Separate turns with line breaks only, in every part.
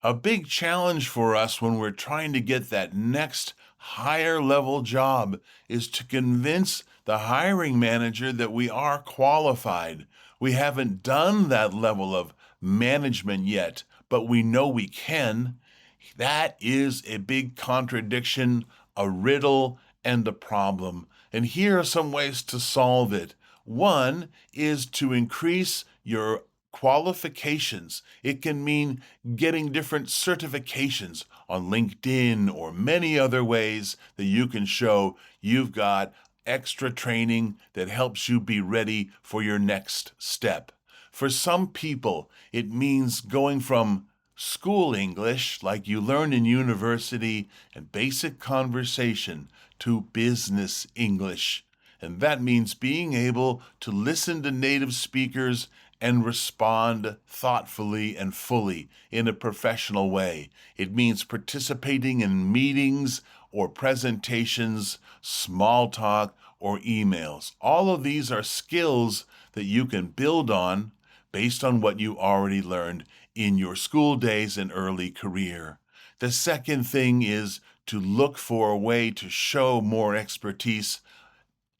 A big challenge for us when we're trying to get that next higher level job is to convince the hiring manager that we are qualified. We haven't done that level of management yet, but we know we can. That is a big contradiction, a riddle, and a problem. And here are some ways to solve it. One is to increase your qualifications. It can mean getting different certifications on LinkedIn or many other ways that you can show you've got extra training that helps you be ready for your next step. For some people, it means going from school English, like you learn in university and basic conversation, to business English. And that means being able to listen to native speakers and respond thoughtfully and fully in a professional way. It means participating in meetings or presentations, small talk, or emails. All of these are skills that you can build on based on what you already learned in your school days and early career. The second thing is to look for a way to show more expertise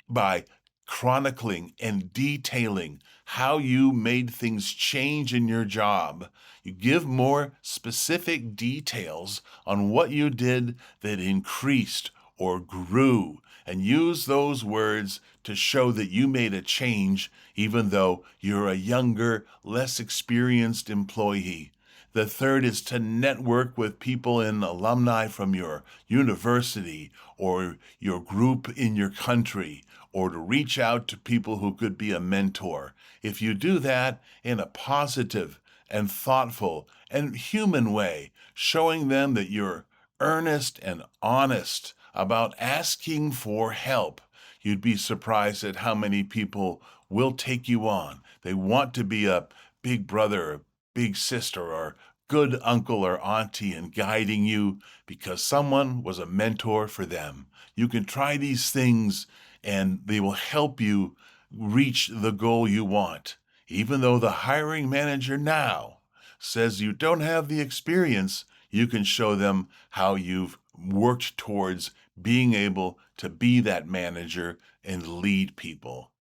by chronicling and detailing how you made things change in your job. You give more specific details on what you did that increased or grew, and use those words to show that you made a change even though you're a younger, less experienced employee. The third is to network with people and alumni from your university or your group in your country, or to reach out to people who could be a mentor. If you do that in a positive and thoughtful and human way, showing them that you're earnest and honest about asking for help, you'd be surprised at how many people will take you on. They want to be a big brother, a big sister, or good uncle or auntie and guiding you because someone was a mentor for them. You can try these things and they will help you reach the goal you want. Even though the hiring manager now says you don't have the experience, you can show them how you've worked towards being able to be that manager and lead people.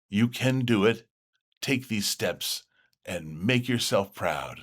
You can do it. Take these steps and make yourself proud.